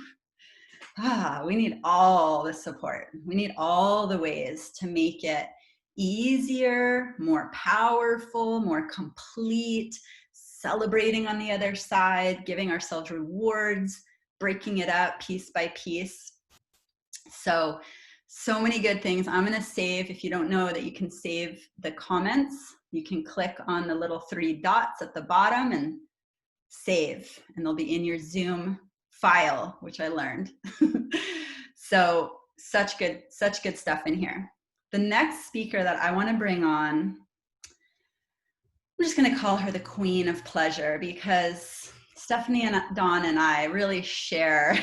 We need all the support. We need all the ways to make it easier, more powerful, more complete, celebrating on the other side, giving ourselves rewards, breaking it up piece by piece. So many good things. I'm going to save, if you don't know that you can save the comments, you can click on the little 3 dots at the bottom and save, and they'll be in your Zoom file, which I learned. So such good stuff in here. The next speaker that I want to bring on, I'm just going to call her the Queen of Pleasure, because Stephanie and Dawn and I really share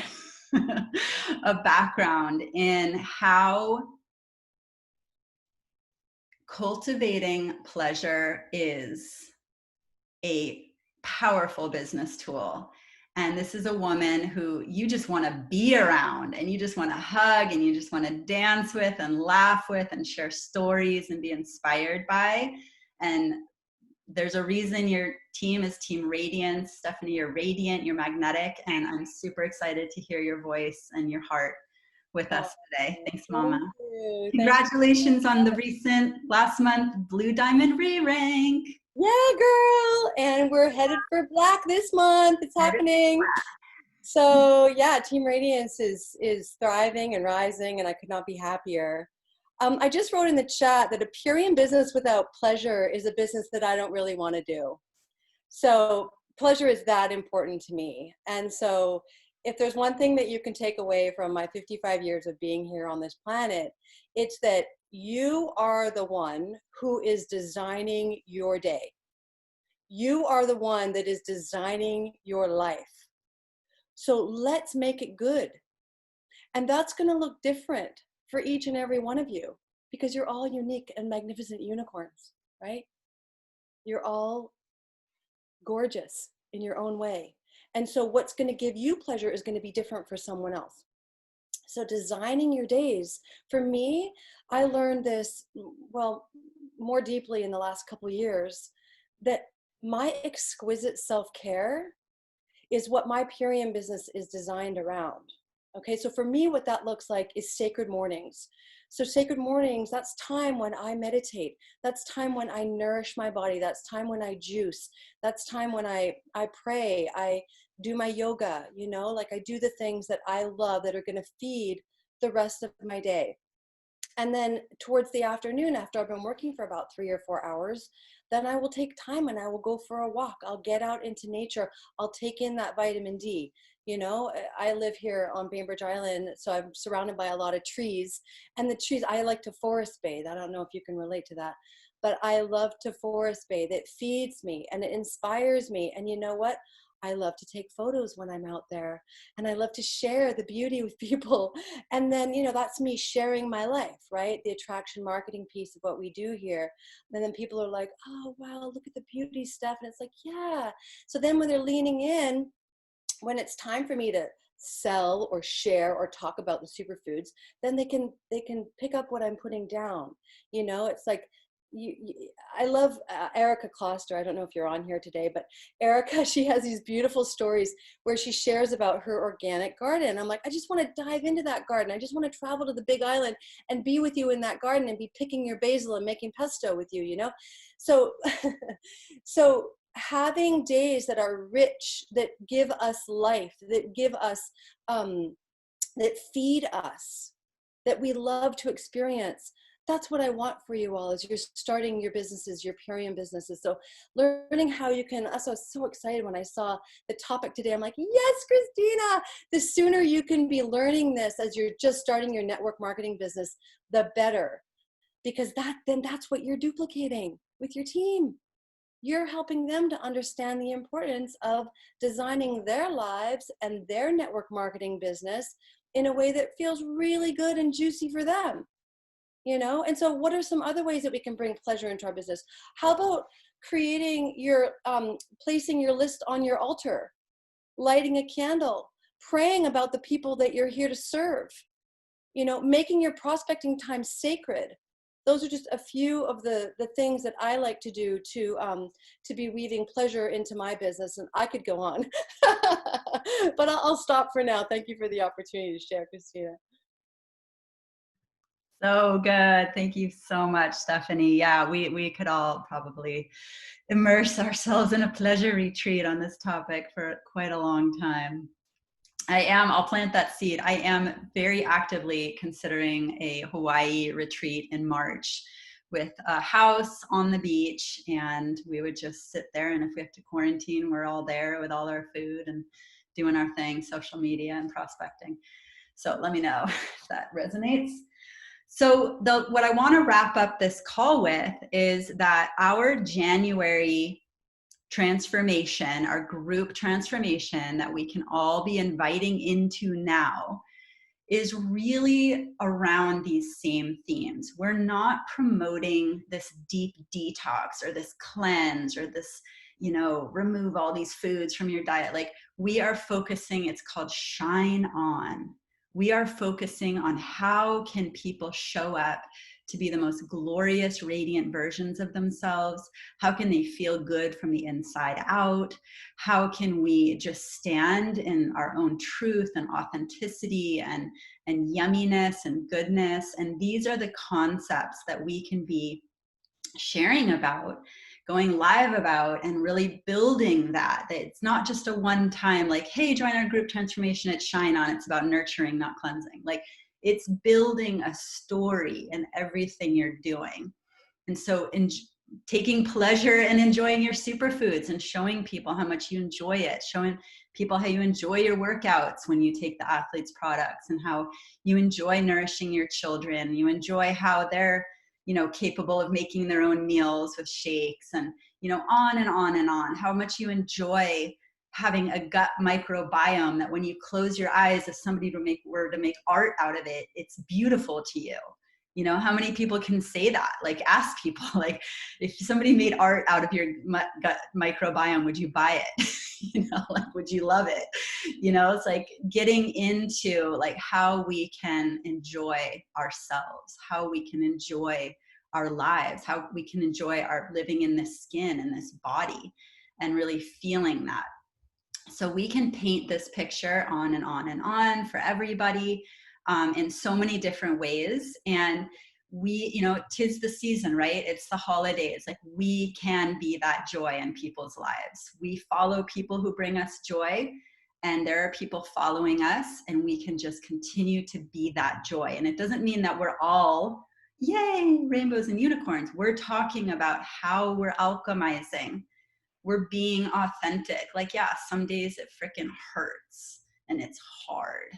a background in how cultivating pleasure is a powerful business tool. And this is a woman who you just want to be around, and you just want to hug, and you just want to dance with and laugh with and share stories and be inspired by. And there's a reason your team is Team Radiance. Stephanie, you're radiant, you're magnetic, and I'm super excited to hear your voice and your heart with us today. Thanks, Mama. Congratulations on the recent, last month, Blue Diamond re-rank. Yeah, girl. And we're headed for black this month. It's happening. So yeah, Team Radiance is thriving and rising, and I could not be happier. I just wrote in the chat that a Purian business without pleasure is a business that I don't really want to do. So pleasure is that important to me. And so if there's one thing that you can take away from my 55 years of being here on this planet, it's that you are the one who is designing your day. You are the one that is designing your life. So let's make it good. And that's going to look different for each and every one of you, because you're all unique and magnificent unicorns, right? You're all gorgeous in your own way. And so what's going to give you pleasure is going to be different for someone else. So designing your days, for me, I learned this, well, more deeply in the last couple of years, that my exquisite self-care is what my Purian business is designed around. Okay, so for me, what that looks like is sacred mornings. So sacred mornings, that's time when I meditate. That's time when I nourish my body. That's time when I juice. That's time when I pray. I do my yoga, you know, like I do the things that I love that are going to feed the rest of my day. And then towards the afternoon, after I've been working for about 3 or 4 hours, then I will take time and I will go for a walk. I'll get out into nature. I'll take in that vitamin D. You know, I live here on Bainbridge Island, so I'm surrounded by a lot of trees. And the trees, I like to forest bathe. I don't know if you can relate to that, but I love to forest bathe. It feeds me and it inspires me. And you know what? I love to take photos when I'm out there, and I love to share the beauty with people. And then, you know, that's me sharing my life, right? The attraction marketing piece of what we do here. And then people are like, oh, wow, look at the beauty stuff. And it's like, yeah. So then when they're leaning in, when it's time for me to sell or share or talk about the superfoods, then they can pick up what I'm putting down. You know, it's like, I love Erica Kloster. I don't know if you're on here today, but Erica, she has these beautiful stories where she shares about her organic garden. I'm like, I just want to dive into that garden. I just want to travel to the Big Island and be with you in that garden and be picking your basil and making pesto with you, you know? So, so having days that are rich, that give us life, that give us, that feed us, that we love to experience. That's what I want for you all as you're starting your businesses, your Purian businesses. So learning how you can, I was so excited when I saw the topic today. I'm like, yes, Christina, the sooner you can be learning this as you're just starting your network marketing business, the better. Because then that's what you're duplicating with your team. you're helping them to understand the importance of designing their lives and their network marketing business in a way that feels really good and juicy for them. You know, and so what are some other ways that we can bring pleasure into our business? How about creating your, placing your list on your altar, lighting a candle, praying about the people that you're here to serve, you know, making your prospecting time sacred. Those are just a few of the things that I like to do to be weaving pleasure into my business. And I could go on, but I'll stop for now. Thank you for the opportunity to share, Christina. So good. Thank you so much, Stephanie. Yeah, we could all probably immerse ourselves in a pleasure retreat on this topic for quite a long time. I'll plant that seed. I am very actively considering a Hawaii retreat in March with a house on the beach, and we would just sit there, and if we have to quarantine, we're all there with all our food and doing our thing, social media and prospecting. So let me know if that resonates. So what I want to wrap up this call with is that our January transformation, our group transformation that we can all be inviting into now, is really around these same themes. We're not promoting this deep detox or this cleanse or this, you know, remove all these foods from your diet. Like, we are focusing, it's called Shine On. We are focusing on how can people show up to be the most glorious, radiant versions of themselves? How can they feel good from the inside out? How can we just stand in our own truth and authenticity and yumminess and goodness? And these are the concepts that we can be sharing about, going live about, and really building that it's not just a one-time, like, hey, join our group transformation at Shine On. It's about nurturing, not cleansing. Like, it's building a story in everything you're doing. And so taking pleasure and enjoying your superfoods and showing people how much you enjoy it, showing people how you enjoy your workouts when you take the athlete's products, and how you enjoy nourishing your children. You enjoy how they're, you know, capable of making their own meals with shakes, and, you know, on and on and on. How much you enjoy having a gut microbiome that when you close your eyes, if somebody were to make art out of it, it's beautiful to you. You know, how many people can say that? Like, ask people, like, if somebody made art out of your gut microbiome, would you buy it? You know, like, would you love it? You know, it's like getting into like how we can enjoy ourselves, how we can enjoy our lives, how we can enjoy our living in this skin and this body, and really feeling that. So we can paint this picture on and on and on for everybody in so many different ways. And we, you know, 'tis the season, right? It's the holidays. Like, we can be that joy in people's lives. We follow people who bring us joy, and there are people following us, and we can just continue to be that joy. And it doesn't mean that we're all, yay, rainbows and unicorns. We're talking about how we're alchemizing. We're being authentic. Like, yeah, some days it freaking hurts and it's hard.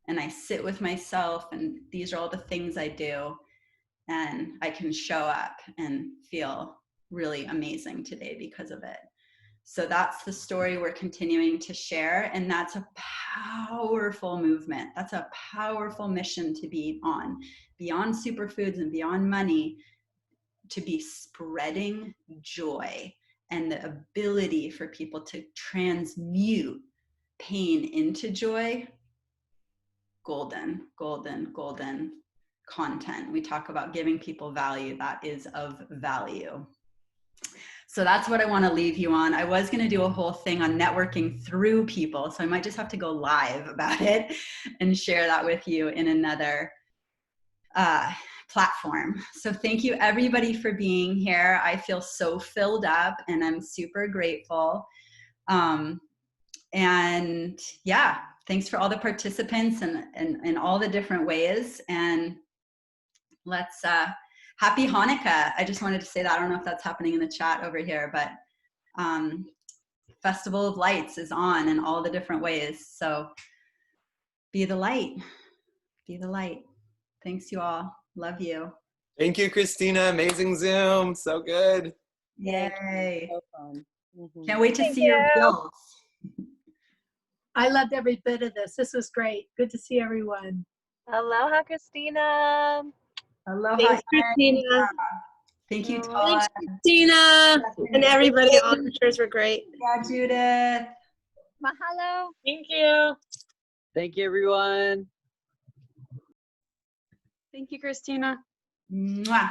And I sit with myself, and these are all the things I do. And I can show up and feel really amazing today because of it. So that's the story we're continuing to share. And that's a powerful movement. That's a powerful mission to be on, beyond superfoods and beyond money, to be spreading joy and the ability for people to transmute pain into joy. Golden, golden, golden content. We talk about giving people value. That is of value. So that's what I want to leave you on. I was going to do a whole thing on networking through people, so I might just have to go live about it and share that with you in another platform. So thank you everybody for being here. I feel so filled up, and I'm super grateful. And yeah, thanks for all the participants and all the different ways. And let's, happy Hanukkah. I just wanted to say that. I don't know if that's happening in the chat over here, but Festival of Lights is on in all the different ways. So be the light. Be the light. Thanks, you all. Love you. Thank you, Christina. Amazing Zoom. So good. Yay. So fun. Mhm. Can't wait to Thank see your you. reels. I loved every bit of this. This was great. Good to see everyone. Aloha, Christina. Aloha. Thanks, Christina. Thank you, Oh, Todd. Thanks, Christina. And everybody. All the shares were great. Yeah, Judith. Mahalo. Thank you. Thank you, everyone. Thank you, Christina. Mwah.